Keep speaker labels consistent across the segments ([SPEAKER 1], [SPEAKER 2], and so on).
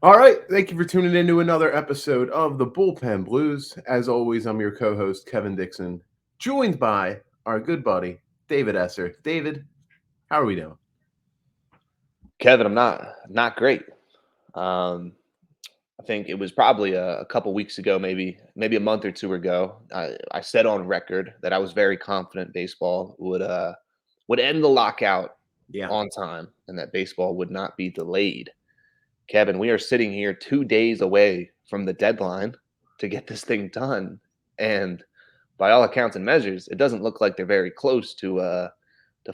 [SPEAKER 1] All right. Thank you for tuning in to another episode of the Bullpen Blues. As always, I'm your co host, Kevin Dixon, joined by our good buddy, David Esser. David, how are we doing?
[SPEAKER 2] Kevin, I'm not great. Um, I think it was probably a couple weeks ago, maybe a month or two ago. I said on record that I was very confident baseball would end the lockout
[SPEAKER 1] Yeah.
[SPEAKER 2] on time and that baseball would not be delayed. Kevin, we are sitting here 2 days away from the deadline to get this thing done, and by all accounts and measures, it doesn't look like they're very close to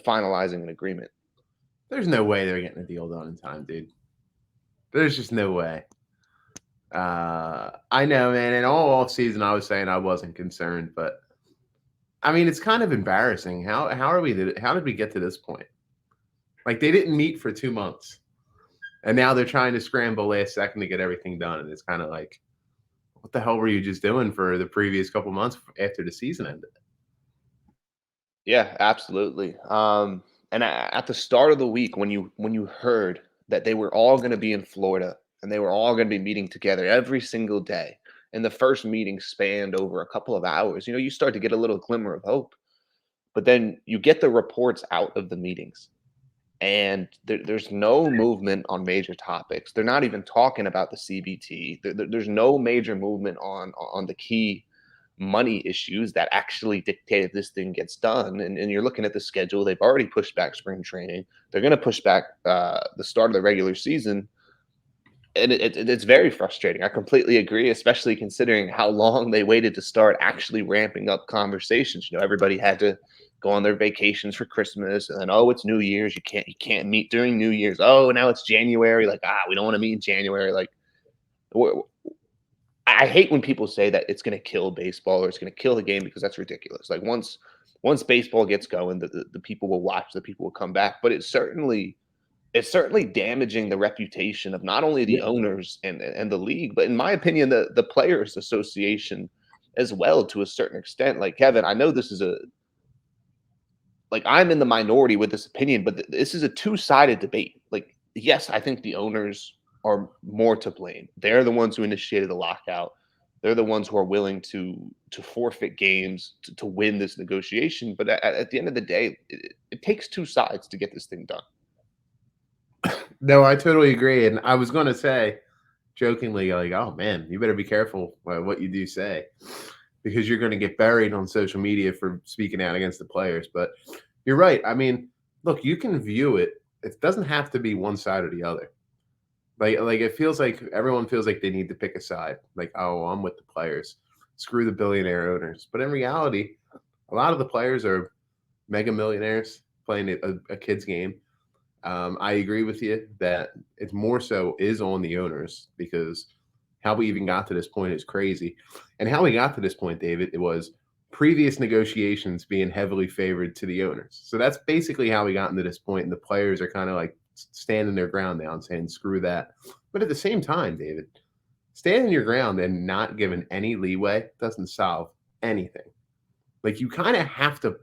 [SPEAKER 2] finalizing an agreement.
[SPEAKER 1] There's no way they're getting a deal done in time, dude. There's just no way. I know, man. In all off season, I was saying I wasn't concerned, but I mean, it's kind of embarrassing. How did we get to this point? Like they didn't meet for 2 months, and now they're trying to scramble last second to get everything done, and it's kind of like, what the hell were you just doing for the previous couple months after the season ended?
[SPEAKER 2] Yeah, absolutely. At the start of the week, when you heard that they were all going to be in Florida and they were all going to be meeting together every single day, and the first meeting spanned over a couple of hours, you start to get a little glimmer of hope. But then you get the reports out of the meetings, and there's no movement on major topics. They're not even talking about the CBT. There's no major movement on the key money issues that actually dictate if this thing gets done. And you're looking at the schedule. They've already pushed back spring training. They're going to push back the start of the regular season. And it's very frustrating. I completely agree, especially considering how long they waited to start actually ramping up conversations. Everybody had to go on their vacations for Christmas, and then it's New Year's. You can't meet during New Year's. Oh, now it's January. Like we don't want to meet in January. Like I hate when people say that it's going to kill baseball or it's going to kill the game because that's ridiculous. Like once baseball gets going, the people will watch, the people will come back. But it's certainly damaging the reputation of not only the
[SPEAKER 1] Yeah.
[SPEAKER 2] owners and the league, but in my opinion, the players association as well to a certain extent. Like Kevin, I know this is I'm in the minority with this opinion, but this is a two-sided debate. Like, yes, I think the owners are more to blame. They're the ones who initiated the lockout. They're the ones who are willing to forfeit games to win this negotiation. But at the end of the day, it takes two sides to get this thing done.
[SPEAKER 1] No, I totally agree. And I was going to say jokingly, like, oh man, you better be careful what you do say because you're going to get buried on social media for speaking out against the players. But you're right. I mean, look, you can view it. It doesn't have to be one side or the other. Like it feels like everyone feels like they need to pick a side. Like, oh, I'm with the players. Screw the billionaire owners. But in reality, a lot of the players are mega millionaires playing a kid's game. I agree with you that it's more so is on the owners because how we even got to this point is crazy. And how we got to this point, David, it was previous negotiations being heavily favored to the owners. So that's basically how we got into this point, and the players are kind of like standing their ground now and saying, screw that. But at the same time, David, standing your ground and not giving any leeway doesn't solve anything. Like you kind of have to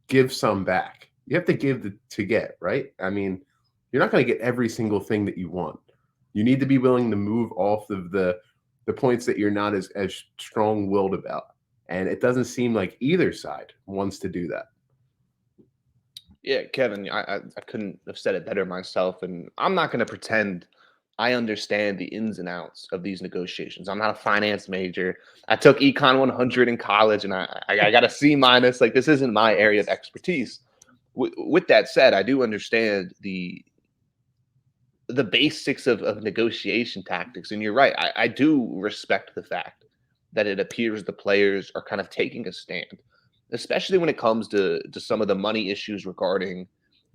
[SPEAKER 1] give some back. You have to give to get, right? I mean, you're not going to get every single thing that you want. You need to be willing to move off of the points that you're not as strong willed about. And it doesn't seem like either side wants to do that.
[SPEAKER 2] Yeah, Kevin, I couldn't have said it better myself, and I'm not going to pretend I understand the ins and outs of these negotiations. I'm not a finance major. I took Econ 100 in college, and I got a C minus. Like this isn't my area of expertise. With that said, I do understand the basics of negotiation tactics, and you're right. I do respect the fact that it appears the players are kind of taking a stand, especially when it comes to some of the money issues regarding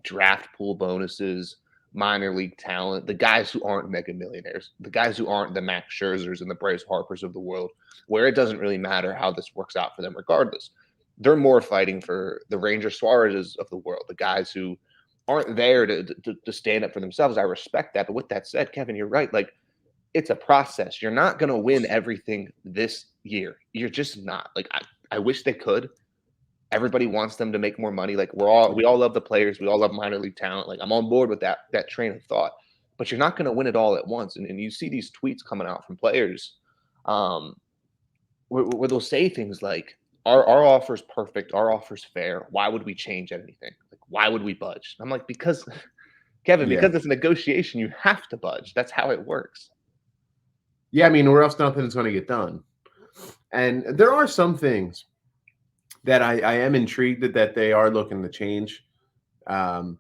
[SPEAKER 2] draft pool bonuses, minor league talent, the guys who aren't mega millionaires, the guys who aren't the Max Scherzers and the Bryce Harpers of the world, where it doesn't really matter how this works out for them regardless. They're more fighting for the Ranger Suarez's of the world, the guys who aren't there to stand up for themselves. I respect that. But with that said, Kevin, you're right. Like it's a process. You're not going to win everything this year. You're just not. Like I wish they could. Everybody wants them to make more money. Like we all love the players. We all love minor league talent. Like I'm on board with that train of thought. but you're not going to win it all at once. And you see these tweets coming out from players um, where they'll say things like, our offer's perfect, our offer's fair. Why would we change anything? Like, why would we budge? I'm like, because, Kevin,
[SPEAKER 1] Yeah.
[SPEAKER 2] because it's a negotiation, you have to budge. That's how it works.
[SPEAKER 1] Yeah, I mean, or else nothing's going to get done. And there are some things that I am intrigued that they are looking to change. Um,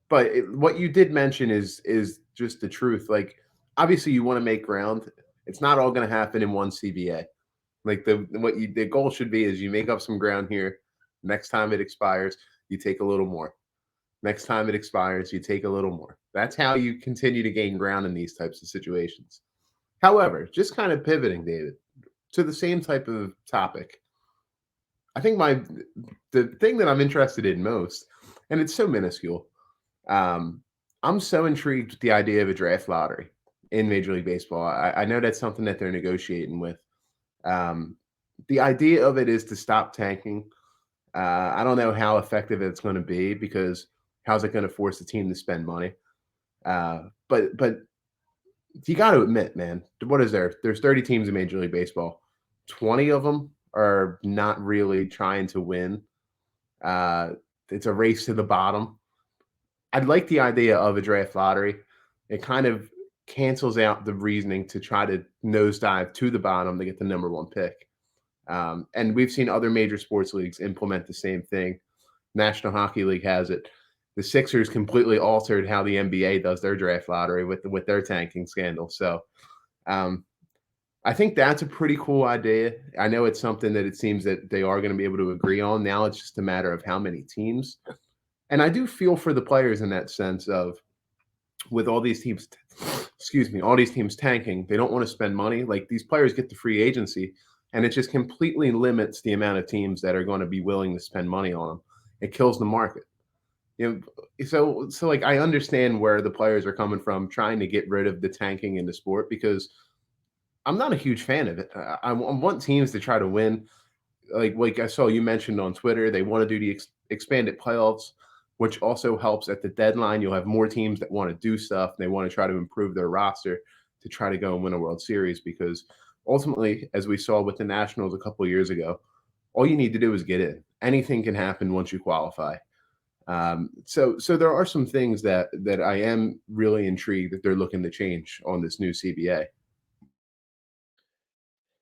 [SPEAKER 1] but what you did mention is just the truth. Like, obviously, you want to make ground. It's not all going to happen in one CBA. Like the goal should be is you make up some ground here. Next time it expires, you take a little more. Next time it expires, you take a little more. That's how you continue to gain ground in these types of situations. However, just kind of pivoting, David, to the same type of topic. I think the thing that I'm interested in most, and it's so minuscule, um, I'm so intrigued with the idea of a draft lottery in Major League Baseball. I know that's something that they're negotiating with. Um, the idea of it is to stop tanking. I don't know how effective it's going to be because how's it going to force the team to spend money? But you got to admit, man, what is there? There's 30 teams in Major League Baseball. 20 of them are not really trying to win. Uh, it's a race to the bottom. I'd like the idea of a draft lottery. It kind of cancels out the reasoning to try to nosedive to the bottom to get the number one pick. And we've seen other major sports leagues implement the same thing. National Hockey League has it. The Sixers completely altered how the NBA does their draft lottery with their tanking scandal. So um, I think that's a pretty cool idea. I know it's something that it seems that they are going to be able to agree on. Now it's just a matter of how many teams. And I do feel for the players in that sense of with all these teams, excuse me, all these teams tanking, they don't want to spend money. Like these players get the free agency, and it just completely limits the amount of teams that are going to be willing to spend money on them. It kills the market. You know, so like I understand where the players are coming from, trying to get rid of the tanking in the sport because I'm not a huge fan of it. I want teams to try to win. Like I saw you mentioned on Twitter, they want to do the expanded playoffs, which also helps at the deadline. You'll have more teams that want to do stuff. They want to try to improve their roster to try to go and win a World Series because ultimately, as we saw with the Nationals a couple of years ago, all you need to do is get in. Anything can happen once you qualify. So there are some things that I am really intrigued that they're looking to change on this new CBA.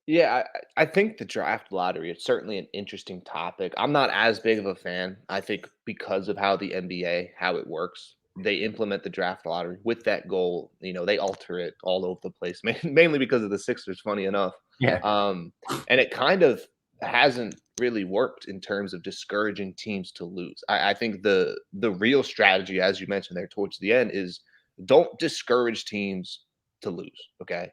[SPEAKER 2] Yeah, I think the draft lottery, it's certainly an interesting topic. I'm not as big of a fan. I think because of how the NBA, how it works, they implement the draft lottery with that goal. They alter it all over the place, mainly because of the Sixers, funny enough.
[SPEAKER 1] Yeah.
[SPEAKER 2] Um, and it kind of hasn't really worked in terms of discouraging teams to lose. I think the real strategy, as you mentioned there towards the end, is don't discourage teams to lose. Okay,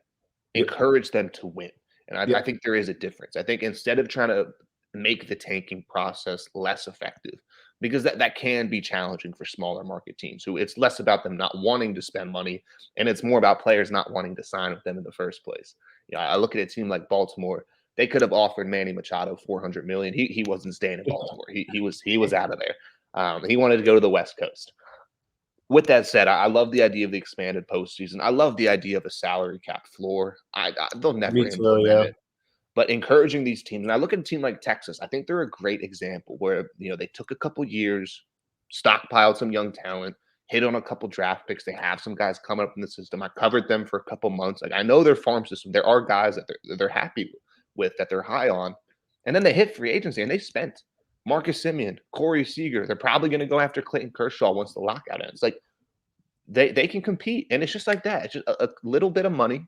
[SPEAKER 1] Yep.
[SPEAKER 2] encourage them to win. And I
[SPEAKER 1] Yep.
[SPEAKER 2] think there is a difference. I think instead of trying to make the tanking process less effective, because that can be challenging for smaller market teams who it's less about them not wanting to spend money and it's more about players not wanting to sign with them in the first place. I look at a team like Baltimore. They could have offered Manny Machado 400 million. He wasn't staying in Baltimore. He was out of there. He wanted to go to the West Coast. With that said, I love the idea of the expanded postseason. I love the idea of a salary cap floor. They'll never
[SPEAKER 1] Me too.
[SPEAKER 2] implement
[SPEAKER 1] Yeah.
[SPEAKER 2] it, but encouraging these teams. And I look at a team like Texas. I think they're a great example where they took a couple years, stockpiled some young talent, hit on a couple draft picks. They have some guys coming up in the system. I covered them for a couple months. Like I know their farm system. There are guys that they're happy with, that they're high on, and then they hit free agency and they spent Marcus Simeon, Corey Seager. They're probably going to go after Clayton Kershaw once the lockout ends. Like they can compete, and it's just like that. It's just a little bit of money.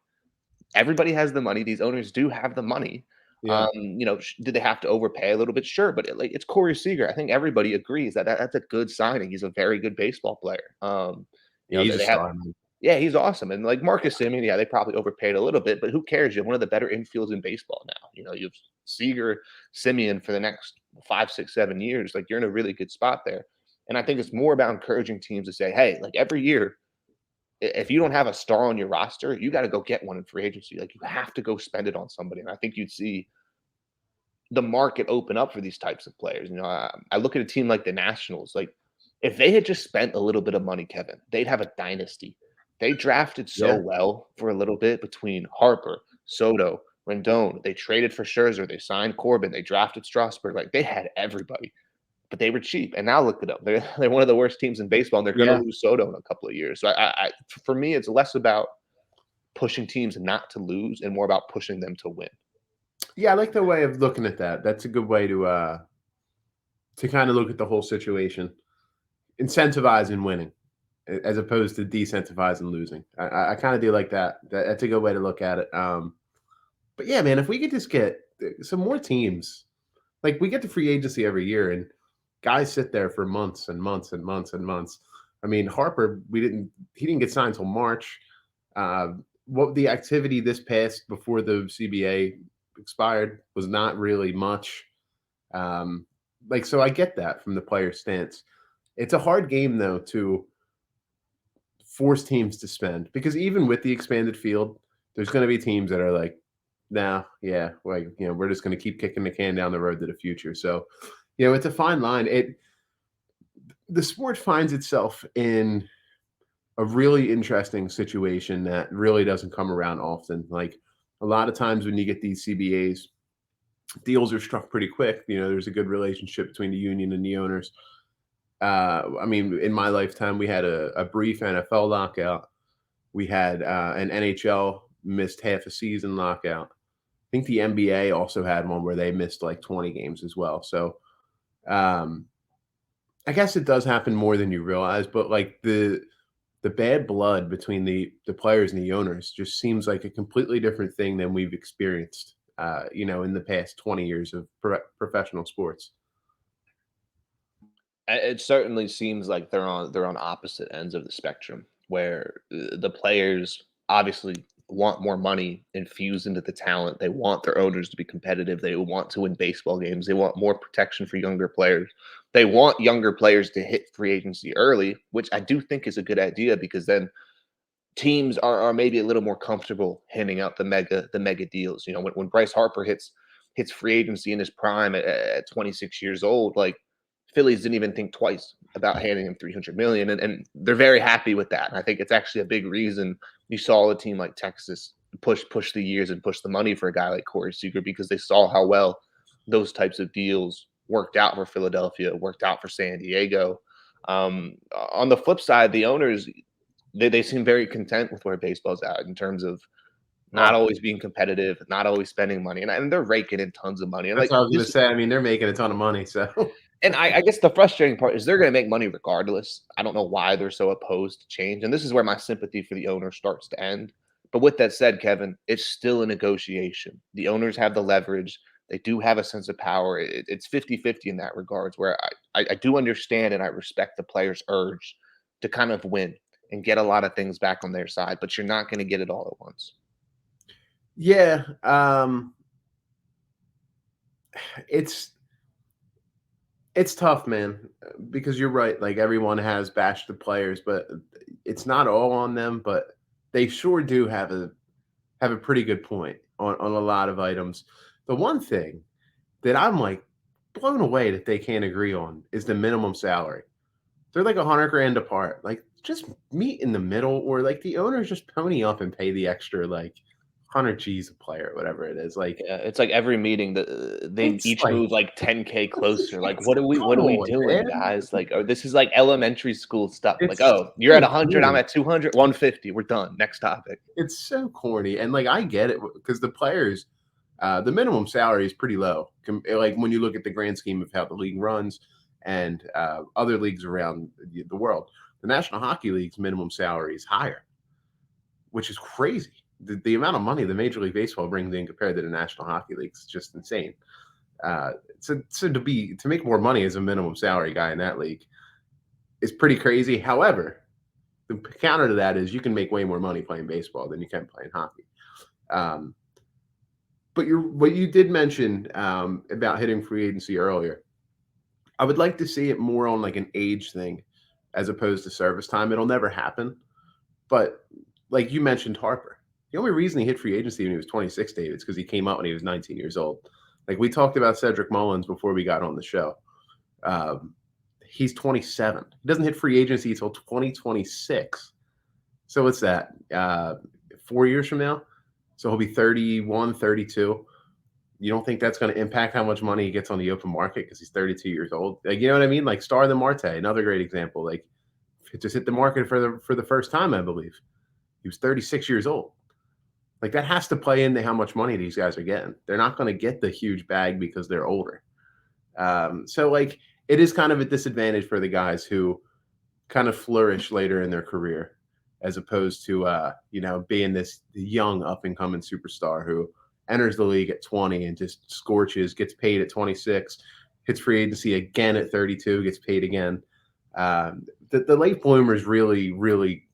[SPEAKER 2] Everybody has the money. These owners do have the money.
[SPEAKER 1] Yeah.
[SPEAKER 2] Did they have to overpay a little bit? Sure, but it's Corey Seager. I think everybody agrees that's a good signing. He's a very good baseball player.
[SPEAKER 1] Yeah, he's a
[SPEAKER 2] They have,
[SPEAKER 1] star, man.
[SPEAKER 2] yeah, he's awesome. And like Marcus Simeon, yeah, they probably overpaid a little bit, but who cares? You have one of the better infields in baseball now. You have Seager, Simeon for the next 5, 6, 7 years. Like you're in a really good spot there. And I think it's more about encouraging teams to say, hey, like every year, if you don't have a star on your roster, you got to go get one in free agency. Like you have to go spend it on somebody. And I think you'd see the market open up for these types of players. I look at a team like the Nationals. Like if they had just spent a little bit of money, Kevin, they'd have a dynasty. They drafted so
[SPEAKER 1] Yeah.
[SPEAKER 2] well for a little bit between Harper, Soto, Rendon. They traded for Scherzer. They signed Corbin. They drafted Strasburg. Like they had everybody, but they were cheap. And now look at them. They're one of the worst teams in baseball, and they're going to
[SPEAKER 1] Yeah.
[SPEAKER 2] lose Soto in a couple of years. So for me, it's less about pushing teams not to lose and more about pushing them to win.
[SPEAKER 1] Yeah, I like the way of looking at that. That's a good way to kind of look at the whole situation. Incentivizing winning as opposed to decentivizing losing. I kind of do like that. That's a good way to look at it. But yeah, man, if we could just get some more teams, like we get the free agency every year, and guys sit there for months and months and months and months. I mean, Harper, he didn't get signed until March. Uh, what the activity this past before the CBA expired was not really much. Um, so I get that from the player's stance. It's a hard game though to force teams to spend because even with the expanded field, there's going to be teams that are like, nah, yeah, like we're just going to keep kicking the can down the road to the future. So, it's a fine line. The sport finds itself in a really interesting situation that really doesn't come around often. Like a lot of times when you get these CBAs, deals are struck pretty quick. There's a good relationship between the union and the owners. I mean, in my lifetime, we had a brief NFL lockout. We had an NHL missed half a season lockout. I think the NBA also had one where they missed like 20 games as well. So um, I guess it does happen more than you realize, but like the bad blood between the players and the owners just seems like a completely different thing than we've experienced, in the past 20 years of professional sports.
[SPEAKER 2] It certainly seems like they're on opposite ends of the spectrum, where the players obviously want more money infused into the talent. They want their owners to be competitive. They want to win baseball games. They want more protection for younger players. They want younger players to hit free agency early, which I do think is a good idea because then teams are maybe a little more comfortable handing out the mega deals. When Bryce Harper hits free agency in his prime at 26 years old, like Phillies didn't even think twice about handing him 300 million, and they're very happy with that. And I think it's actually a big reason you saw a team like Texas push the years and push the money for a guy like Corey Seager because they saw how well those types of deals worked out for Philadelphia, worked out for San Diego. On the flip side, the owners they seem very content with where baseball's at in terms of not
[SPEAKER 1] Oh,
[SPEAKER 2] always being competitive, not always spending money, and they're raking in tons of money. And
[SPEAKER 1] that's
[SPEAKER 2] like
[SPEAKER 1] what I was going to
[SPEAKER 2] this,
[SPEAKER 1] say. I mean, they're making a ton of money. So,
[SPEAKER 2] and I guess the frustrating part is they're going to make money regardless. I don't know why they're so opposed to change, and this is where my sympathy for the owner starts to end. But with that said, Kevin, it's still a negotiation. The owners have the leverage. They do have a sense of power. It's 50-50 in that regards, where I do understand and I respect the players' urge to kind of win and get a lot of things back on their side, but you're not going to get it all at once.
[SPEAKER 1] yeah, it's it's tough, man, because you're right. Like everyone has bashed the players, but it's not all on them. But they sure do have a pretty good point on a lot of items. The one thing that I'm like blown away that they can't agree on is the minimum salary. They're like 100 grand apart. Like just meet in the middle, or like the owners just pony up and pay the extra like 100 G's a player, whatever it is. Like
[SPEAKER 2] Yeah, it's like every meeting that they
[SPEAKER 1] it's
[SPEAKER 2] each
[SPEAKER 1] like
[SPEAKER 2] move like 10K closer. Like,
[SPEAKER 1] it's
[SPEAKER 2] what are we
[SPEAKER 1] going,
[SPEAKER 2] doing,
[SPEAKER 1] man.
[SPEAKER 2] guys? Like, oh, this is like elementary school stuff. Like,
[SPEAKER 1] It's
[SPEAKER 2] oh, you're at
[SPEAKER 1] so
[SPEAKER 2] 100, I'm
[SPEAKER 1] corny.
[SPEAKER 2] at 200, 150. We're done. Next topic.
[SPEAKER 1] It's so corny, and like I get it because the players, the minimum salary is pretty low. Like when you look at the grand scheme of how the league runs and other leagues around the world, the National Hockey League's minimum salary is higher, which is crazy. The amount of money the Major League Baseball brings in compared to the National Hockey League is just insane. So to make more money as a minimum salary guy in that league is pretty crazy. However, the counter to that is you can make way more money playing baseball than you can playing hockey. Um, but what you did mention about hitting free agency earlier, I would like to see it more on like an age thing as opposed to service time. It'll never happen. But like you mentioned Harper, the only reason he hit free agency when he was 26, David, is because he came out when he was 19 years old. Like we talked about Cedric Mullins before we got on the show. Um, he's 27. He doesn't hit free agency until 2026. So what's that? 4 years from now? So he'll be 31, 32. You don't think that's going to impact how much money he gets on the open market because he's 32 years old? Like, you know what I mean? Like Star the Marte, another great example. Like, just hit the market for the first time, I believe. He was 36 years old. Like, that has to play into how much money these guys are getting. They're not going to get the huge bag because they're older. So like, it is kind of a disadvantage for the guys who kind of flourish later in their career, as opposed to being this young up and coming superstar who enters the league at 20 and just scorches, gets paid at 26, hits free agency again at 32, gets paid again. The late bloomers really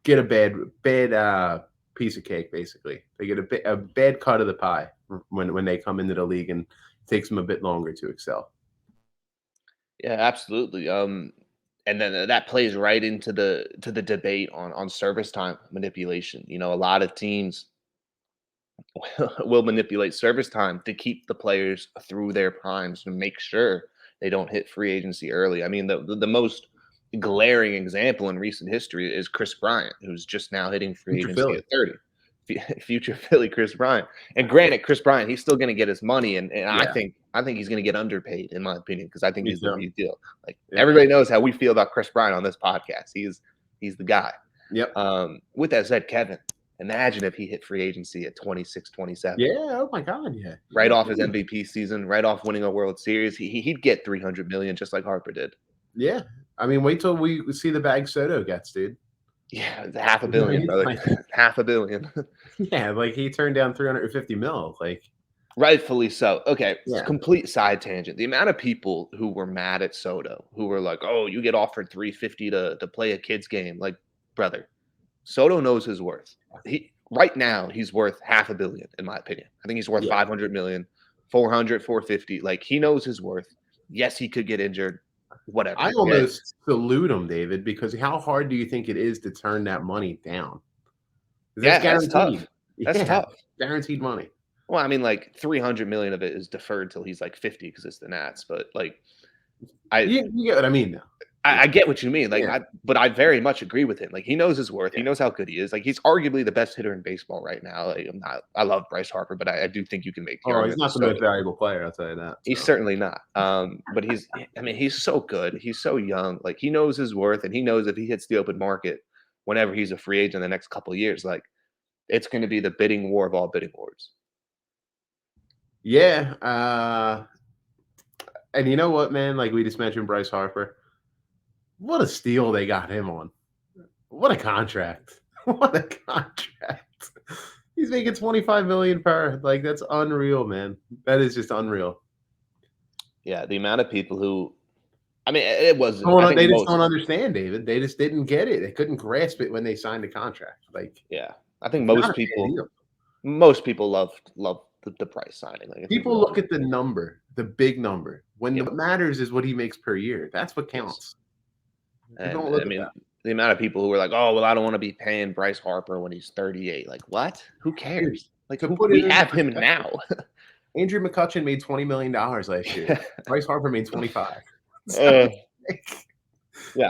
[SPEAKER 1] get a bad piece of cake. Basically, they get a bad cut of the pie when they come into the league, and it takes them a bit longer to excel.
[SPEAKER 2] Yeah, absolutely. And then that plays right into the debate on service time manipulation. You know, a lot of teams will manipulate service time to keep the players through their primes and make sure they don't hit free agency early. I mean, the most glaring example in recent history is Chris Bryant, who's just now hitting free
[SPEAKER 1] Future
[SPEAKER 2] agency
[SPEAKER 1] Philly.
[SPEAKER 2] at 30. Future Philly Chris Bryant. And granted, Chris Bryant, he's still going to get his money, and I
[SPEAKER 1] Yeah,
[SPEAKER 2] think he's going to get underpaid, in my opinion, because I think
[SPEAKER 1] me
[SPEAKER 2] he's the
[SPEAKER 1] too.
[SPEAKER 2] real deal. Like,
[SPEAKER 1] Yeah.
[SPEAKER 2] everybody knows how we feel about Chris Bryant on this podcast. He's the guy.
[SPEAKER 1] Yep.
[SPEAKER 2] With that said, Kevin, imagine if he hit free agency at 26, 27.
[SPEAKER 1] Yeah. Oh my God. Yeah.
[SPEAKER 2] Right off his MVP season, right off winning a World Series, he'd get 300 million just like Harper did.
[SPEAKER 1] Yeah. I mean, wait till we see the bag Soto gets, dude.
[SPEAKER 2] Yeah, it's $500 million, brother.
[SPEAKER 1] Like,
[SPEAKER 2] $500 million.
[SPEAKER 1] yeah, like he turned down 350 mil. Like,
[SPEAKER 2] Rightfully so. Okay,
[SPEAKER 1] yeah.
[SPEAKER 2] complete side tangent. The amount of people who were mad at Soto, who were like, "Oh, you get offered 350 to play a kid's game." Like, brother, Soto knows his worth. Right now he's worth $500 million, in my opinion. I think he's worth 500 million, 400, 450. Like, he knows his worth. Yes, he could get injured. Whatever.
[SPEAKER 1] I almost salute him, David, because how hard do you think it is to turn that money down?
[SPEAKER 2] Yeah, that's tough. That's tough.
[SPEAKER 1] Guaranteed money.
[SPEAKER 2] Well, I mean, like 300 million of it is deferred till he's like 50 because it's the Nats. But like,
[SPEAKER 1] you get what I mean, though.
[SPEAKER 2] I get what you mean. Like,
[SPEAKER 1] Yeah.
[SPEAKER 2] but I very much agree with him. Like, he knows his worth. He knows how good he is. Like, he's arguably the best hitter in baseball right now. Like, I love Bryce Harper, but I do think you can make the
[SPEAKER 1] Oh, he's
[SPEAKER 2] argument
[SPEAKER 1] not the most valuable player. I'll tell you that.
[SPEAKER 2] He's
[SPEAKER 1] so.
[SPEAKER 2] certainly not. But he's so good. He's so young. Like, he knows his worth, and he knows if he hits the open market whenever he's a free agent in the next couple of years, like, it's going to be the bidding war of all bidding wars.
[SPEAKER 1] Yeah. And you know what, man? Like, we just mentioned Bryce Harper. What a steal they got him on. What a contract. What a contract. He's making 25 million per. Like, that's unreal, man. That is just unreal.
[SPEAKER 2] Yeah, the amount of people who, I mean, it was.
[SPEAKER 1] They just don't understand, David. They just didn't get it. They couldn't grasp it when they signed the contract. Like,
[SPEAKER 2] yeah, I think most people love the Price signing. Like,
[SPEAKER 1] people look at the number, the big number. When what matters is what he makes per year. That's what counts.
[SPEAKER 2] And, I mean, the amount of people who were like, "Oh, well, I don't want to be paying Bryce Harper when he's 38." Like, what? Who cares? Like, we have him now.
[SPEAKER 1] Andrew McCutchen made $20 million last year. Bryce Harper made 25.
[SPEAKER 2] Yeah,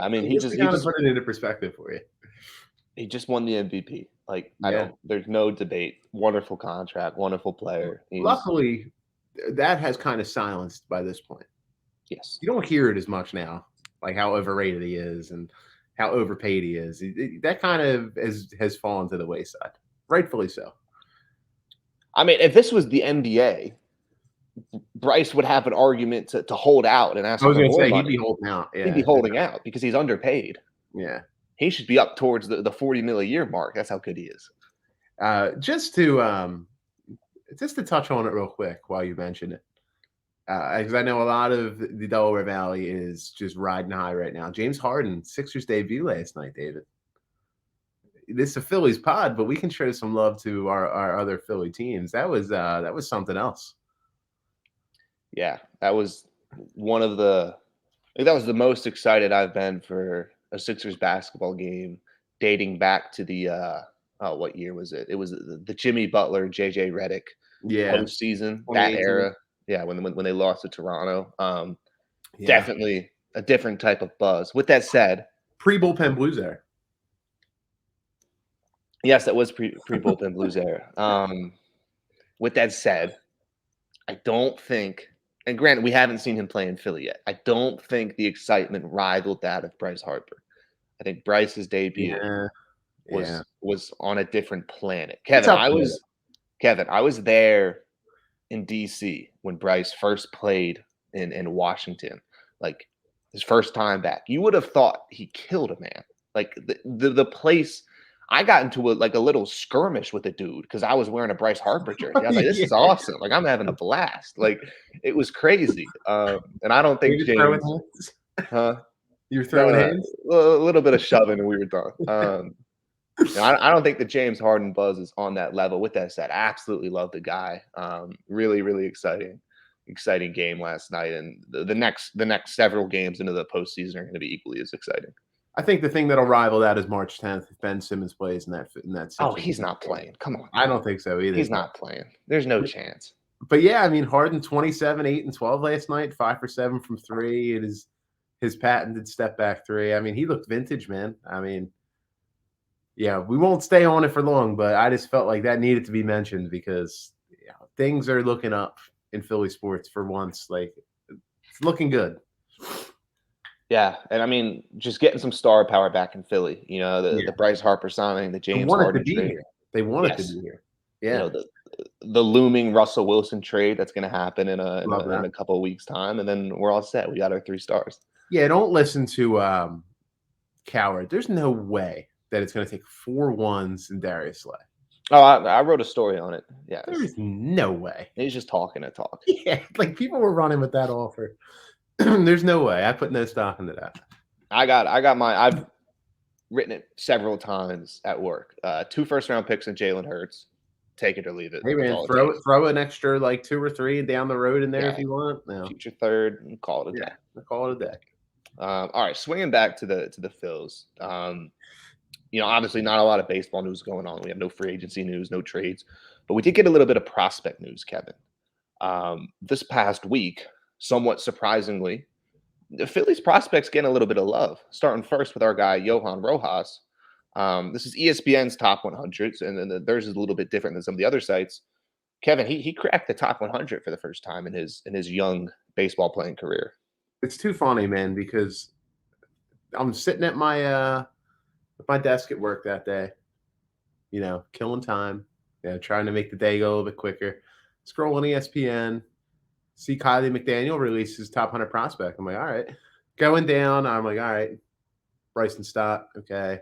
[SPEAKER 2] I mean, he just
[SPEAKER 1] put it into perspective for you.
[SPEAKER 2] He just won the MVP. Like, there's no debate. Wonderful contract, wonderful player.
[SPEAKER 1] Luckily, that has kind of silenced by this point.
[SPEAKER 2] Yes.
[SPEAKER 1] You don't hear it as much now, like how overrated he is and how overpaid he is. That kind of has fallen to the wayside. Rightfully so.
[SPEAKER 2] I mean, if this was the NBA, Bryce would have an argument to hold out and ask.
[SPEAKER 1] I was going to say he'd be holding out. Yeah,
[SPEAKER 2] he'd be holding out because he's underpaid.
[SPEAKER 1] Yeah,
[SPEAKER 2] he should be up towards the 40 mil a year mark. That's how good he is.
[SPEAKER 1] Just to touch on it real quick while you mention it, because I know a lot of the Delaware Valley is just riding high right now. James Harden, Sixers debut last night, David. This is a Phillies pod, but we can show some love to our other Philly teams. That was something else.
[SPEAKER 2] Yeah, that was one of the. I think that was the most excited I've been for a Sixers basketball game, dating back to the what year was it? It was the Jimmy Butler, JJ Redick postseason, that era. Yeah, when they lost to Toronto. Definitely a different type of buzz. With that said,
[SPEAKER 1] pre-Bullpen Blues there.
[SPEAKER 2] Yes, that was pre Bullpen Blues era. With that said, I don't think, and granted, we haven't seen him play in Philly yet. I don't think the excitement rivaled that of Bryce Harper. I think Bryce's debut
[SPEAKER 1] Yeah, yeah.
[SPEAKER 2] was on a different planet.
[SPEAKER 1] It's up there.
[SPEAKER 2] Kevin, I was there in DC when Bryce first played in Washington, like his first time back. You would have thought he killed a man. Like the place, I got into a little skirmish with the dude because I was wearing a Bryce Harper jersey. I was like, this is
[SPEAKER 1] Yeah.
[SPEAKER 2] awesome. Like I'm having a blast. Like it was crazy. And I don't
[SPEAKER 1] Were
[SPEAKER 2] think
[SPEAKER 1] you throwing
[SPEAKER 2] James,
[SPEAKER 1] hands?
[SPEAKER 2] huh?
[SPEAKER 1] You were
[SPEAKER 2] No,
[SPEAKER 1] throwing
[SPEAKER 2] no,
[SPEAKER 1] hands?
[SPEAKER 2] a little bit of shoving and we were done. I don't think the James Harden buzz is on that level. With that said, I absolutely love the guy. Really, really exciting game last night, and the next several games into the postseason are going to be equally as exciting.
[SPEAKER 1] I think the thing that'll rival that is March 10th if Ben Simmons plays in that
[SPEAKER 2] Oh,
[SPEAKER 1] Sixers
[SPEAKER 2] he's
[SPEAKER 1] game.
[SPEAKER 2] not playing. Come on,
[SPEAKER 1] I don't think so either.
[SPEAKER 2] he's not playing. There's no chance.
[SPEAKER 1] But yeah, I mean Harden 27, 8, and 12 last night, 5 for 7 from three. It is his patented step back three. I mean, he looked vintage, man. I mean, yeah, we won't stay on it for long, but I just felt like that needed to be mentioned because things are looking up in Philly sports for once. Like it's looking good.
[SPEAKER 2] Yeah, and I mean, just getting some star power back in Philly.
[SPEAKER 1] Yeah.
[SPEAKER 2] The Bryce Harper signing, the
[SPEAKER 1] They
[SPEAKER 2] James
[SPEAKER 1] wanted to
[SPEAKER 2] Harden
[SPEAKER 1] be
[SPEAKER 2] trade.
[SPEAKER 1] here. They wanted to
[SPEAKER 2] Yes,
[SPEAKER 1] be here.
[SPEAKER 2] you
[SPEAKER 1] Yeah,
[SPEAKER 2] know the looming Russell Wilson trade that's going to happen in a in
[SPEAKER 1] love
[SPEAKER 2] a, in
[SPEAKER 1] that.
[SPEAKER 2] a couple of weeks time, and then we're all set. We got our 3 stars.
[SPEAKER 1] Yeah, don't listen to Coward. There's no way that it's going to take 4 ones in Darius Slay.
[SPEAKER 2] Oh, I wrote a story on it. Yes,
[SPEAKER 1] There is no way.
[SPEAKER 2] he's just talking to talk.
[SPEAKER 1] Yeah, like people were running with that offer. There's no way. I put no stock into that.
[SPEAKER 2] I've written it several times at work. 2 first-round picks and Jalen Hurts. Take it or leave it.
[SPEAKER 1] Hey
[SPEAKER 2] That's
[SPEAKER 1] man,
[SPEAKER 2] all it takes.
[SPEAKER 1] throw an extra like 2 or 3 down the road in there
[SPEAKER 2] Yeah,
[SPEAKER 1] if you want. No,
[SPEAKER 2] future third and call it a
[SPEAKER 1] yeah,
[SPEAKER 2] day.
[SPEAKER 1] I call it a day.
[SPEAKER 2] All right, swinging back to the Phils. Obviously not a lot of baseball news going on. We have no free agency news, no trades, but we did get a little bit of prospect news, Kevin. This past week, somewhat surprisingly, the Phillies prospects getting a little bit of love. Starting first with our guy Johan Rojas. This is ESPN's top 100s, and then theirs is a little bit different than some of the other sites. Kevin, he cracked the top 100 for the first time in his young baseball playing career.
[SPEAKER 1] It's too funny, man, because I'm sitting at my desk at work that day, killing time, trying to make the day go a little bit quicker. Scrolling ESPN, see Kylie McDaniel release his top 100 prospect. I'm like, all right. Going down, I'm like, all right. Bryson Stott, okay.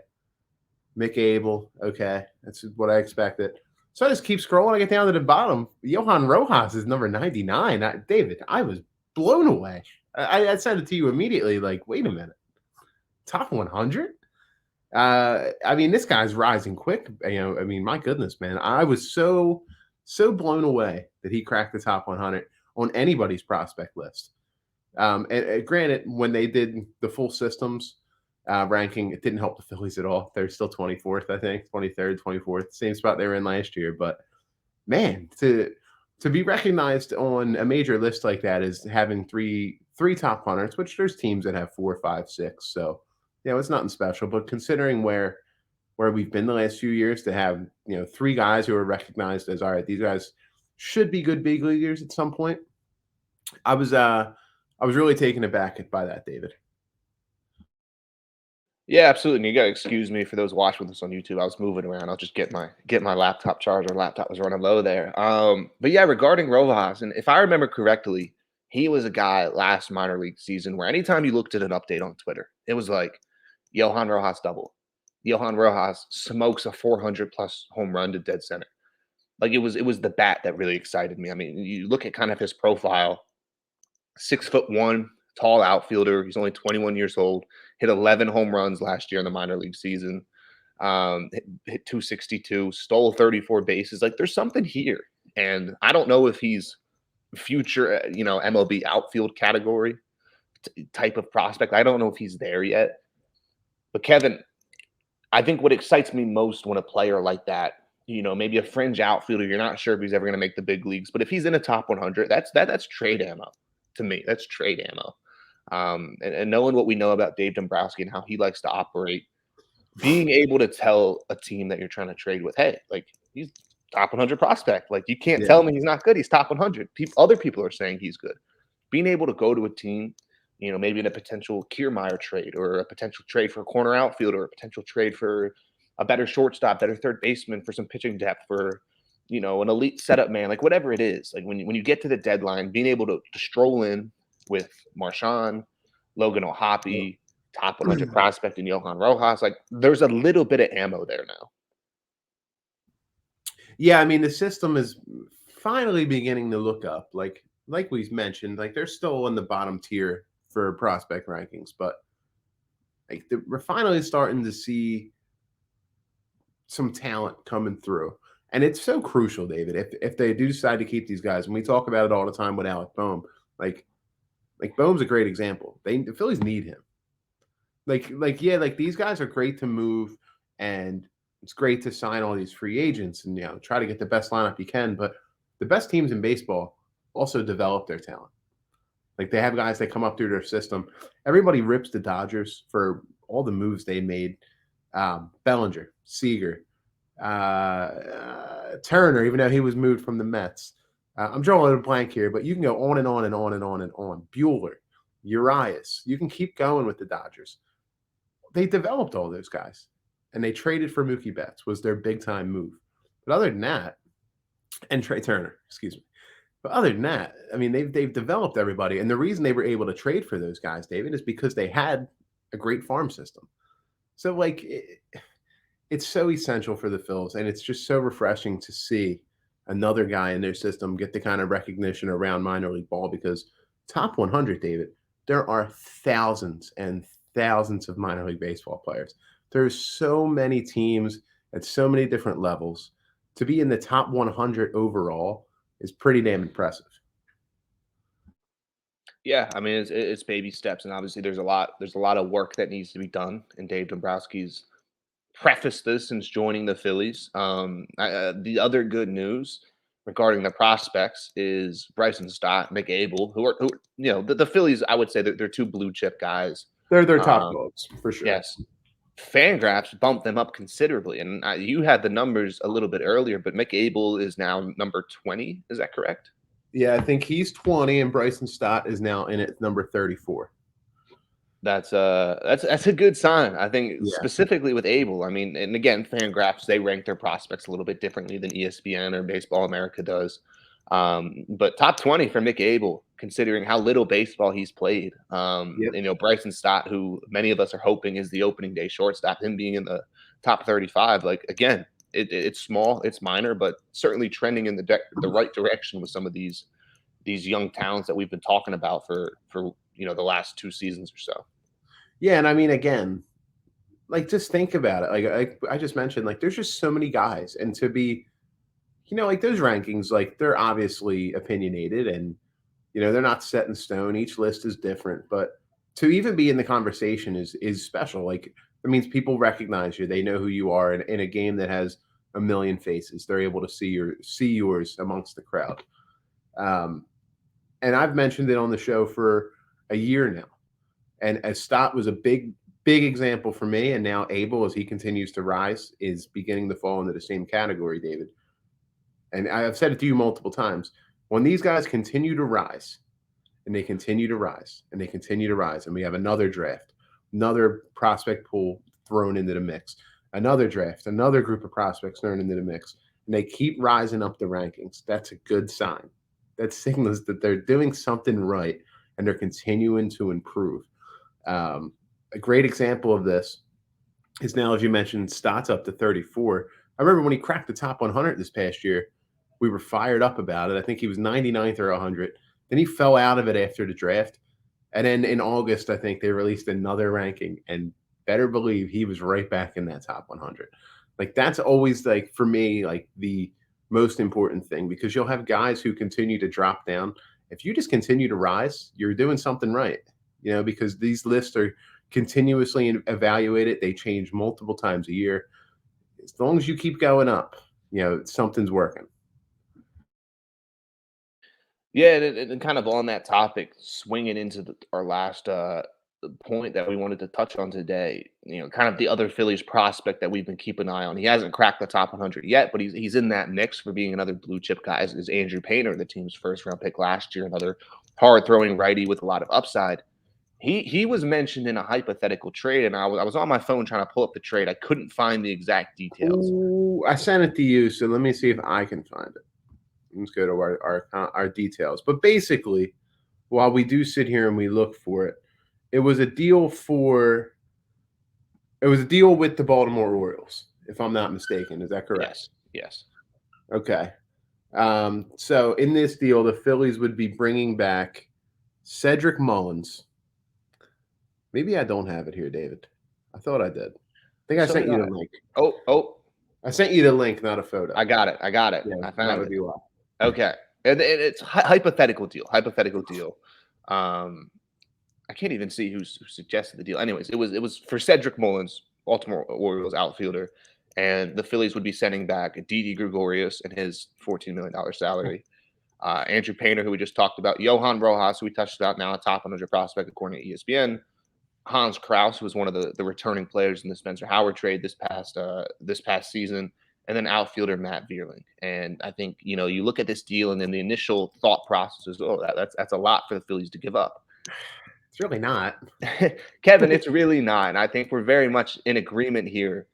[SPEAKER 1] Mick Abel, okay. That's what I expected. So I just keep scrolling. I get down to the bottom. Johan Rojas is number 99. David, I was blown away. I said it to you immediately, like, wait a minute. Top 100? I mean, this guy's rising quick. I mean, my goodness, man. I was so blown away that he cracked the top 100 on anybody's prospect list. And granted, when they did the full systems ranking, it didn't help the Phillies at all. They're still 24th, I think, 23rd, 24th, same spot they were in last year. But man, to be recognized on a major list like that is having three top 100s, which there's teams that have 4, 5, 6. So it's nothing special. But considering where we've been the last few years, to have 3 guys who are recognized as, all right, these guys should be good big leaguers at some point. I was really taken aback by that, David.
[SPEAKER 2] Yeah, absolutely. And you gotta excuse me for those watching with us on YouTube. I was moving around. I'll just get my laptop charger. Laptop was running low there. But yeah, regarding Rojas, and if I remember correctly, he was a guy last minor league season where anytime you looked at an update on Twitter, it was like Johan Rojas double. Johan Rojas smokes a 400 plus home run to dead center. Like it was the bat that really excited me. I mean, you look at kind of his profile, 6'1", tall outfielder. He's only 21 years old. Hit 11 home runs last year in the minor league season. Hit 262, stole 34 bases. Like there's something here, and I don't know if he's future, MLB outfield category type of prospect. I don't know if he's there yet. But Kevin, I think what excites me most when a player like that, maybe a fringe outfielder, you're not sure if he's ever going to make the big leagues, but if he's in a top 100, that's trade ammo to me. That's trade ammo. And knowing what we know about Dave Dombrowski and how he likes to operate, being able to tell a team that you're trying to trade with, hey, like he's top 100 prospect. Like you can't
[SPEAKER 1] Yeah.
[SPEAKER 2] tell me he's not good. He's top 100. Other people are saying he's good. Being able to go to a team, maybe in a potential Kiermaier trade or a potential trade for a corner outfielder or a potential trade for a better shortstop, better third baseman for some pitching depth for, an elite setup man, like whatever it is. Like when you get to the deadline, being able to stroll in with Marshawn, Logan O'Hoppe, top 100 prospect in Johan Rojas, like there's a little bit of ammo there now.
[SPEAKER 1] Yeah, I mean the system is finally beginning to look up. Like we mentioned, like they're still in the bottom tier for prospect rankings, but like we're finally starting to see some talent coming through. And it's so crucial, David. If they do decide to keep these guys, and we talk about it all the time with Alec Boehm, like Boehm's a great example. The Phillies need him. Yeah, like these guys are great to move, and it's great to sign all these free agents and try to get the best lineup you can. But the best teams in baseball also develop their talent. Like they have guys that come up through their system. Everybody rips the Dodgers for all the moves they made. Bellinger, Seager, Turner, even though he was moved from the Mets. I'm drawing a little blank here, but you can go on and on and on and on and on. Bueller, Urias. You can keep going with the Dodgers. They developed all those guys, and they traded for Mookie Betts was their big time move. But other than that, and Trey Turner, excuse me. But other than that, I mean, they've developed everybody, and the reason they were able to trade for those guys, David, is because they had a great farm system. So like it's so essential for the Phils, and it's just so refreshing to see another guy in their system get the kind of recognition around minor league ball because top 100, David, there are thousands and thousands of minor league baseball players. There's so many teams at so many different levels. To be in the top 100 overall is pretty damn impressive.
[SPEAKER 2] Yeah, I mean it's baby steps, and obviously there's a lot of work that needs to be done. And Dave Dombrowski's prefaced this since joining the Phillies. The other good news regarding the prospects is Bryson Stott, Mick Abel, who the Phillies. I would say that they're two blue chip guys.
[SPEAKER 1] They're top
[SPEAKER 2] Um,
[SPEAKER 1] dogs for sure.
[SPEAKER 2] yes, Fangraphs bumped them up considerably, and you had the numbers a little bit earlier, but Mick Abel is now number 20. Is that correct?
[SPEAKER 1] Yeah, I think he's 20 and Bryson Stott is now in at number 34.
[SPEAKER 2] That's a good sign. I think
[SPEAKER 1] Yeah.
[SPEAKER 2] specifically with Abel. I mean, and again, Fangraphs they rank their prospects a little bit differently than ESPN or Baseball America does. But top 20 for Mick Abel, considering how little baseball he's played.
[SPEAKER 1] Yep.
[SPEAKER 2] Bryson Stott, who many of us are hoping is the opening day shortstop, him being in the top 35. Like again, it's small, it's minor, but certainly trending in the right direction with some of these young talents that we've been talking about for the last 2 seasons or so.
[SPEAKER 1] Yeah, and I mean again, like just think about it. Like I just mentioned, like there's just so many guys, and to be, like those rankings, like they're obviously opinionated, and they're not set in stone. Each list is different, but to even be in the conversation is special. Like it means people recognize you. They know who you are, in a game that has a million faces. They're able to see yours amongst the crowd. Um, and I've mentioned it on the show for a year now. And as Stott was a big example for me, and now Abel, as he continues to rise, is beginning to fall into the same category, David. And I've said it to you multiple times. When these guys continue to rise, and they continue to rise, and they continue to rise, and we have another draft, another prospect pool thrown into the mix, another draft, another group of prospects thrown into the mix, and they keep rising up the rankings, that's a good sign. That signals that they're doing something right, and they're continuing to improve. A great example of this is now, as you mentioned, Stott's up to 34. I remember when he cracked the top 100 this past year, we were fired up about it. I think he was 99th or 100. Then he fell out of it after the draft. And then in August, I think they released another ranking, and better believe he was right back in that top 100. Like that's always like for me, like the most important thing, because you'll have guys who continue to drop down. If you just continue to rise, you're doing something right, because these lists are continuously evaluated. They change multiple times a year. As long as you keep going up, something's working.
[SPEAKER 2] Yeah, and kind of on that topic, swinging into our point that we wanted to touch on today, kind of the other Phillies prospect that we've been keeping an eye on. He hasn't cracked the top 100 yet, but he's in that mix for being another blue chip guy. Is Andrew Painter, the team's first round pick last year, another hard throwing righty with a lot of upside. He was mentioned in a hypothetical trade, and I was on my phone trying to pull up the trade. I couldn't find the exact details.
[SPEAKER 1] Ooh, I sent it to you, so let me see if I can find it. Let's go to our details. But basically, while we do sit here and we look for it, it was a deal with the Baltimore Orioles, if I'm not mistaken. Is that correct?
[SPEAKER 2] Yes.
[SPEAKER 1] Okay. So in this deal, the Phillies would be bringing back Cedric Mullins. Maybe I don't have it here, David. I thought I did. I think I sent you the link.
[SPEAKER 2] Oh.
[SPEAKER 1] I sent you the link, not a photo.
[SPEAKER 2] I got it.
[SPEAKER 1] Yeah,
[SPEAKER 2] I found
[SPEAKER 1] that would be why.
[SPEAKER 2] Okay. And it's hypothetical deal. I can't even see who suggested the deal. Anyways, it was for Cedric Mullins, Baltimore Orioles outfielder, and the Phillies would be sending back Didi Gregorius and his $14 million salary. Andrew Painter, who we just talked about, Johan Rojas, who we touched about, now a top 100 prospect according to ESPN, Hans Kraus, who was one of the returning players in the Spencer Howard trade this past season, and then outfielder Matt Vierling. And I think you look at this deal, and then the initial thought process is, that's a lot for the Phillies to give up.
[SPEAKER 1] It's really not.
[SPEAKER 2] Kevin, it's really not. And I think we're very much in agreement here.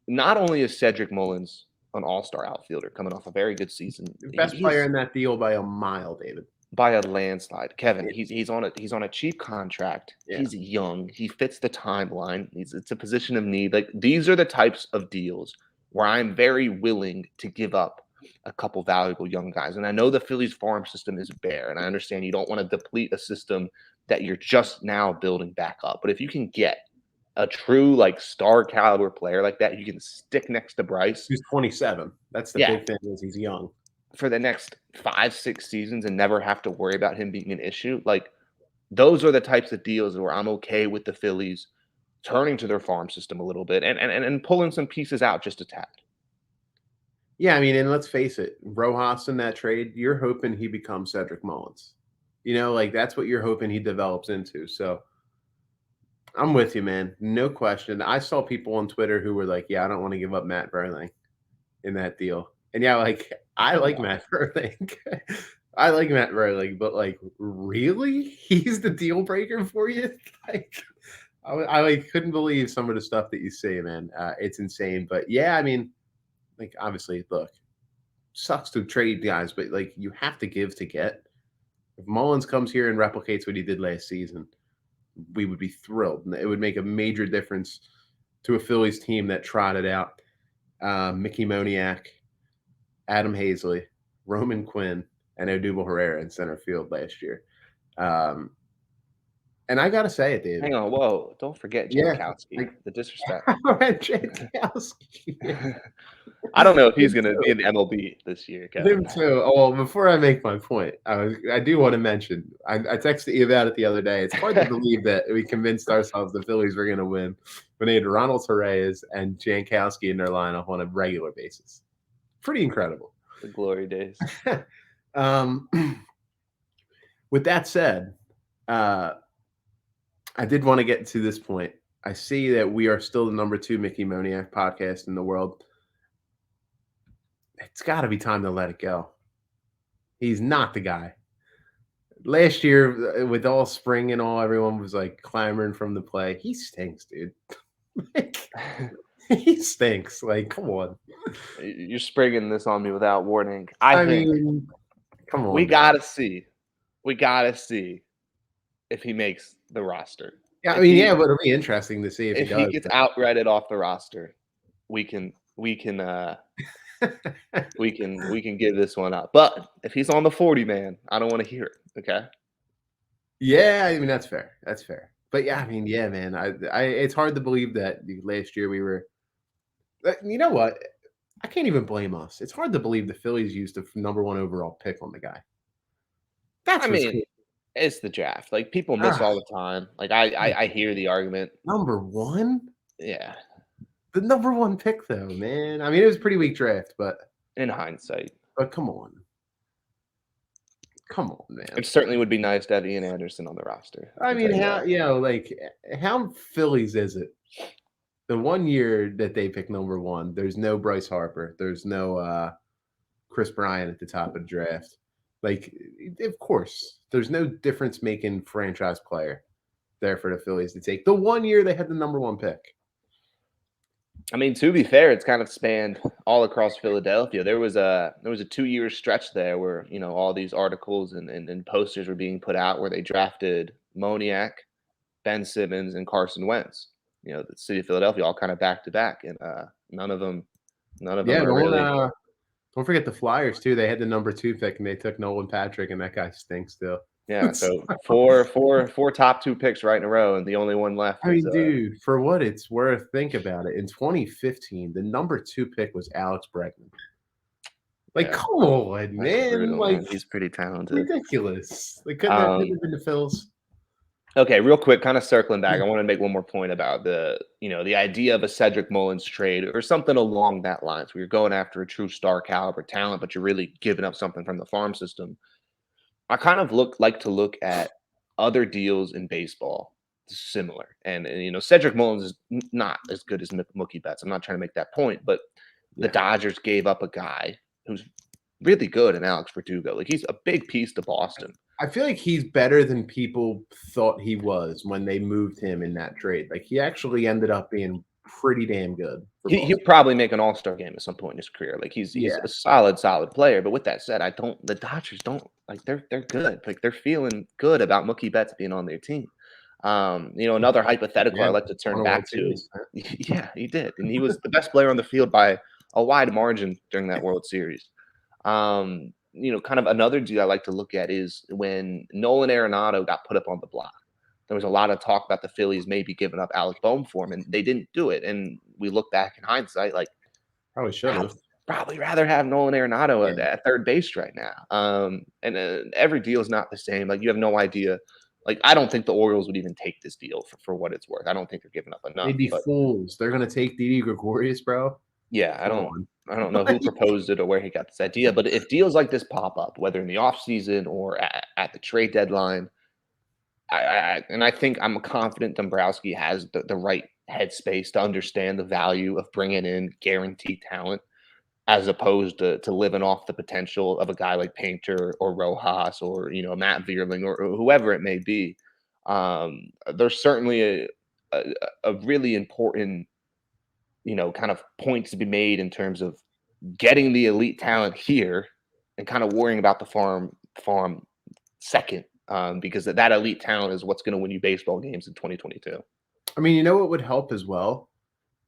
[SPEAKER 2] Not only is Cedric Mullins an all-star outfielder coming off a very good season,
[SPEAKER 1] The best player in that deal by a mile, David.
[SPEAKER 2] By a landslide. Kevin, he's on a cheap contract.
[SPEAKER 1] Yeah.
[SPEAKER 2] He's young. He fits the timeline. It's a position of need. Like, these are the types of deals where I'm very willing to give up a couple valuable young guys. And I know the Phillies farm system is bare, and I understand you don't want to deplete a system that you're just now building back up. But if you can get a true star caliber player like that, you can stick next to Bryce.
[SPEAKER 1] He's 27. That's the big thing, is he's young.
[SPEAKER 2] For the next 5-6 seasons and never have to worry about him being an issue. Those are the types of deals where I'm okay with the Phillies turning to their farm system a little bit and pulling some pieces out just a tad.
[SPEAKER 1] Yeah, I mean, and let's face it, Rojas in that trade, you're hoping he becomes Cedric Mullins. That's what you're hoping he develops into. So I'm with you, man. No question. I saw people on Twitter who were like, yeah, I don't want to give up Matt Vierling in that deal. And yeah, I like Matt Vierling. I like Matt Vierling, but really? He's the deal breaker for you? I couldn't believe some of the stuff that you say, man. It's insane. But yeah, I mean, obviously, look, sucks to trade guys, but you have to give to get. If Mullins comes here and replicates what he did last season, we would be thrilled. And it would make a major difference to a Phillies team that trotted out Mickey Moniak, Adam Hazley, Roman Quinn, and Odubel Herrera in center field last year. And I got to say it, David.
[SPEAKER 2] Hang on. Whoa. Don't forget Jankowski. The disrespect.
[SPEAKER 1] Jankowski.
[SPEAKER 2] I don't know if he's going to be in MLB this year, Kevin.
[SPEAKER 1] Him too. Oh, before I make my point, I do want to mention, I texted you about it the other day. It's hard to believe that we convinced ourselves the Phillies were going to win when they had Ronald Torreyes and Jankowski in their lineup on a regular basis. Pretty incredible.
[SPEAKER 2] The glory days.
[SPEAKER 1] With that said, I did want to get to this point. I see that we are still the number 2 Mickey Moniak podcast in the world. It's got to be time to let it go. He's not the guy. Last year, with all spring and all, everyone was clamoring from the play. He stinks, dude. He stinks. Come on.
[SPEAKER 2] You're springing this on me without warning.
[SPEAKER 1] I mean, come on.
[SPEAKER 2] We gotta see if he makes the roster.
[SPEAKER 1] Yeah, I mean, but it'll be interesting to see if
[SPEAKER 2] he gets outrighted off the roster. We can give this one up. But if he's on the 40 man, I don't want to hear it. Okay.
[SPEAKER 1] Yeah, I mean that's fair. That's fair. But yeah, I mean, yeah, man. I it's hard to believe that last year we were. You know what? I can't even blame us. It's hard to believe the Phillies used the number 1 overall pick on the guy.
[SPEAKER 2] It's the draft. People miss all the time. I hear the argument.
[SPEAKER 1] Number 1?
[SPEAKER 2] Yeah.
[SPEAKER 1] The number 1 pick, though, man. I mean, it was a pretty weak draft, but
[SPEAKER 2] in hindsight.
[SPEAKER 1] But come on. Come on, man.
[SPEAKER 2] It certainly would be nice to have Ian Anderson on the roster.
[SPEAKER 1] I
[SPEAKER 2] can
[SPEAKER 1] mean,
[SPEAKER 2] tell you
[SPEAKER 1] how
[SPEAKER 2] that.
[SPEAKER 1] like how Phillies is it? The one year that they pick number one, there's no Bryce Harper, there's no Chris Bryant at the top of the draft. Like, of course, there's no difference making franchise player there for the Phillies to take. The one year they had the number one pick.
[SPEAKER 2] I mean, to be fair, it's kind of spanned all across Philadelphia. There was a 2-year stretch there where all these articles and posters were being put out where they drafted Moniak, Ben Simmons, and Carson Wentz. The city of Philadelphia all kind of back to back, and none of them
[SPEAKER 1] Yeah,
[SPEAKER 2] are really.
[SPEAKER 1] Don't forget the Flyers too. They had the number 2 pick and they took Nolan Patrick, and that guy stinks still.
[SPEAKER 2] Yeah, so four top 2 picks right in a row, and the only one left
[SPEAKER 1] I
[SPEAKER 2] is
[SPEAKER 1] mean, dude, for what it's worth, think about it. In 2015, the number 2 pick was Alex Bregman. Like,
[SPEAKER 2] yeah,
[SPEAKER 1] come on,
[SPEAKER 2] that's
[SPEAKER 1] man.
[SPEAKER 2] brutal,
[SPEAKER 1] Like,
[SPEAKER 2] man. He's pretty talented.
[SPEAKER 1] ridiculous. They couldn't have been the Phils.
[SPEAKER 2] Okay, real quick, kind of circling back, I want to make one more point about the idea of a Cedric Mullins trade or something along that lines, where you're going after a true star caliber talent, but you're really giving up something from the farm system. I kind of like to look at other deals in baseball similar, and Cedric Mullins is not as good as Mookie Betts. I'm not trying to make that point, but the
[SPEAKER 1] Yeah.
[SPEAKER 2] Dodgers gave up a guy who's really good in Alex Verdugo. Like, he's a big piece to Boston.
[SPEAKER 1] I feel like he's better than people thought he was when they moved him in that trade. Like, he actually ended up being pretty damn good.
[SPEAKER 2] He'll probably make an all-star game at some point in his career. Like, he's a solid player. But with that said, the Dodgers don't like they're good. Like, they're feeling good about Mookie Betts being on their team. Another hypothetical I like to turn back to. Yeah, he did. And he was the best player on the field by a wide margin during that World Series. Kind of another deal I like to look at is when Nolan Arenado got put up on the block. There was a lot of talk about the Phillies maybe giving up Alec Bohm for him, and they didn't do it. And we look back in hindsight, like,
[SPEAKER 1] probably should have.
[SPEAKER 2] Probably rather have Nolan Arenado at third base right now. And every deal is not the same. Like, you have no idea. Like, I don't think the Orioles would even take this deal for what it's worth. I don't think they're giving up enough.
[SPEAKER 1] They'd be fools. They're gonna take Didi Gregorius, bro.
[SPEAKER 2] Yeah, I don't know who proposed it or where he got this idea, but if deals like this pop up, whether in the offseason or at the trade deadline, I think I'm confident Dombrowski has the right headspace to understand the value of bringing in guaranteed talent as opposed to living off the potential of a guy like Painter or Rojas or Matt Vierling or whoever it may be. There's certainly a really important kind of points to be made in terms of getting the elite talent here and kind of worrying about the farm second, because that elite talent is what's going to win you baseball games in 2022.
[SPEAKER 1] I mean, what would help as well,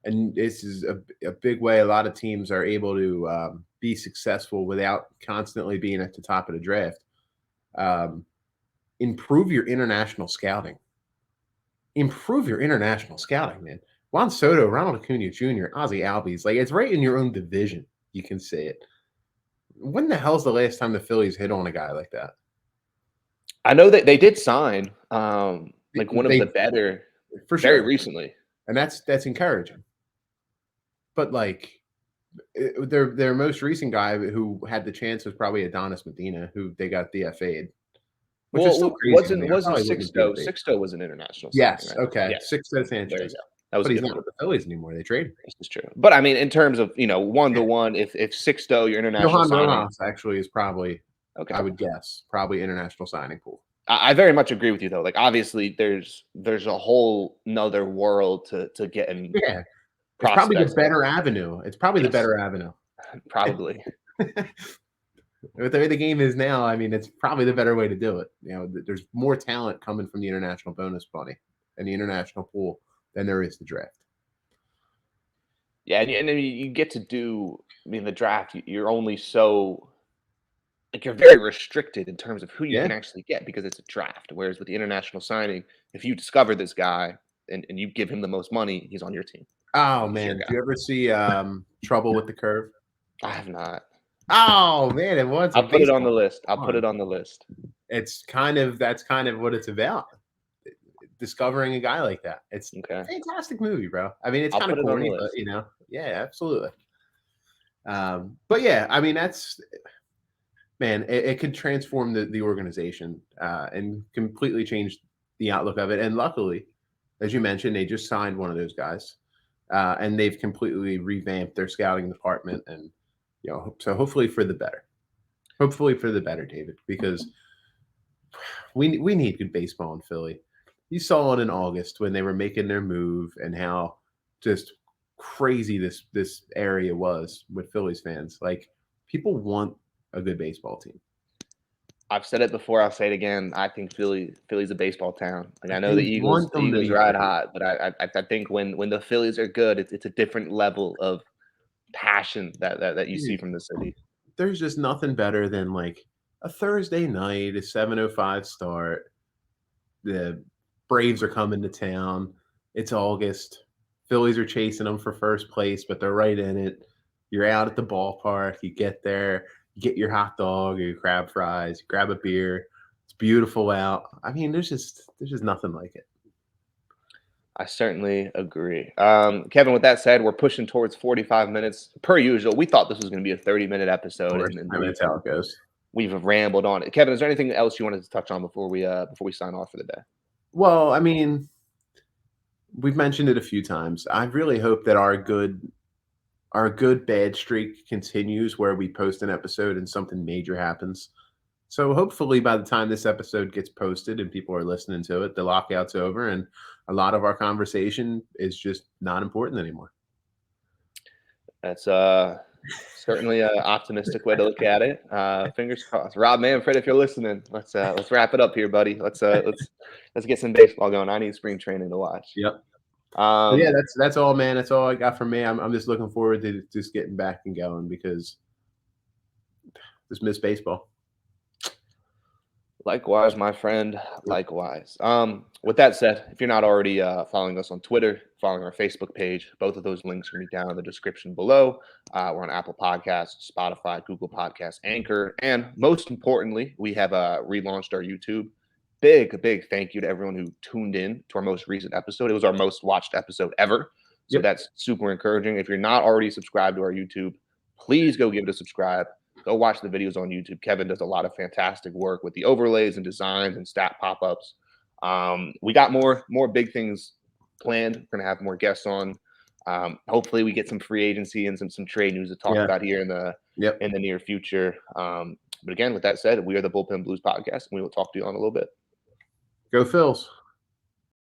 [SPEAKER 1] and this is a big way a lot of teams are able to be successful without constantly being at the top of the draft. Improve your international scouting. Improve your international scouting, man. Juan Soto, Ronald Acuna Jr., Ozzie Albies, like, it's right in your own division. You can say it. When the hell's the last time the Phillies hit on a guy like that?
[SPEAKER 2] I know that they did sign like one of the better
[SPEAKER 1] for
[SPEAKER 2] very
[SPEAKER 1] sure
[SPEAKER 2] recently,
[SPEAKER 1] and that's encouraging. But like their most recent guy who had the chance was probably Adonis Medina, who they got DFA'd. Which is still crazy.
[SPEAKER 2] Wasn't Sixto? Sixto was an international.
[SPEAKER 1] Yes.
[SPEAKER 2] Signing, right?
[SPEAKER 1] Okay.
[SPEAKER 2] Yes.
[SPEAKER 1] Sixto Sanchez.
[SPEAKER 2] That was
[SPEAKER 1] but he's not with the Phillies anymore. They traded.
[SPEAKER 2] This is true. But I mean, in terms of 1-to-1, if Sixto, your international
[SPEAKER 1] Johan
[SPEAKER 2] signing,
[SPEAKER 1] Rojas actually is probably,
[SPEAKER 2] okay,
[SPEAKER 1] I would guess, probably international signing pool.
[SPEAKER 2] I very much agree with you though. Like, obviously, there's a whole nother world to get in.
[SPEAKER 1] Yeah, it's probably the better avenue. It's probably the better avenue.
[SPEAKER 2] Probably.
[SPEAKER 1] With the way the game is now, I mean, it's probably the better way to do it. There's more talent coming from the international bonus money and the international pool than there is the draft.
[SPEAKER 2] Yeah, and you get to do. I mean, the draft, you're only so. Like, you're very restricted in terms of who you can actually get because it's a draft. Whereas with the international signing, if you discover this guy and you give him the most money, he's on your team.
[SPEAKER 1] Oh, man. Do you ever see Trouble with the Curve?
[SPEAKER 2] I have not.
[SPEAKER 1] Oh, man. It was.
[SPEAKER 2] I'll put it on the list. That's kind of what it's about. Discovering a guy like that. It's a fantastic movie, bro. I mean, it's kind of corny, but yeah, absolutely. But yeah, I mean,
[SPEAKER 1] man, it could transform the organization and completely change the outlook of it. And luckily, as you mentioned, they just signed one of those guys, and they've completely revamped their scouting department. And so hopefully for the better. Hopefully for the better, David, because we need good baseball in Philly. You saw it in August when they were making their move and how just crazy this area was with Phillies fans. Like people want a good baseball team.
[SPEAKER 2] I've said it before. I'll say it again. I think Philly's a baseball town. Like I know
[SPEAKER 1] They
[SPEAKER 2] the Eagles,
[SPEAKER 1] want
[SPEAKER 2] the
[SPEAKER 1] them to
[SPEAKER 2] Eagles
[SPEAKER 1] be
[SPEAKER 2] ride
[SPEAKER 1] great.
[SPEAKER 2] hot, but I think when the Phillies are good, it's a different level of passion that you see
[SPEAKER 1] Dude,
[SPEAKER 2] from the city.
[SPEAKER 1] there's just nothing better than like a Thursday night, a 7:05 start. The Braves are coming to town. It's August. Phillies are chasing them for first place, but they're right in it. You're out at the ballpark. You get there, you get your hot dog or your crab fries, you grab a beer. It's beautiful out. I mean, there's just nothing like it.
[SPEAKER 2] I certainly agree. Kevin, with that said, we're pushing towards 45 minutes per usual. We thought this was going to be a 30-minute
[SPEAKER 1] Of
[SPEAKER 2] episode,
[SPEAKER 1] course,
[SPEAKER 2] and
[SPEAKER 1] I mean that's how it goes.
[SPEAKER 2] we've rambled on it. Kevin, is there anything else you wanted to touch on before we sign off for the day?
[SPEAKER 1] Well, I mean, we've mentioned it a few times. I really hope that our good bad streak continues where we post an episode and something major happens. So hopefully by the time this episode gets posted and people are listening to it, the lockout's over and a lot of our conversation is just not important anymore.
[SPEAKER 2] That's certainly an optimistic way to look at it. Fingers crossed. Rob Manfred, if you're listening, let's wrap it up here, buddy. Let's get some baseball going. I need spring training to watch.
[SPEAKER 1] Yep. But yeah,
[SPEAKER 2] Um,
[SPEAKER 1] that's all, man. That's all I got from me. I'm just looking forward to just getting back and going because just miss baseball.
[SPEAKER 2] Likewise, my friend. Likewise. With that said, if you're not already following us on Twitter, following our Facebook page, both of those links are going to be down in the description below. We're on Apple Podcasts, Spotify, Google Podcasts, Anchor, and most importantly, we have relaunched our YouTube. Big thank you to everyone who tuned in to our most recent episode. It was our most watched episode ever. So
[SPEAKER 1] Yep.
[SPEAKER 2] that's super encouraging. If you're not already subscribed to our YouTube, please go give it a subscribe. Go watch the videos on YouTube. Kevin does a lot of fantastic work with the overlays and designs and stat pop-ups. We got more big things planned. We're gonna have more guests on. Hopefully, we get some free agency and some trade news to talk
[SPEAKER 1] Yeah.
[SPEAKER 2] about here in the
[SPEAKER 1] Yep.
[SPEAKER 2] near future. But again, with that said, we are the Bullpen Blues podcast, and we will talk to you on a little bit.
[SPEAKER 1] Go Phils.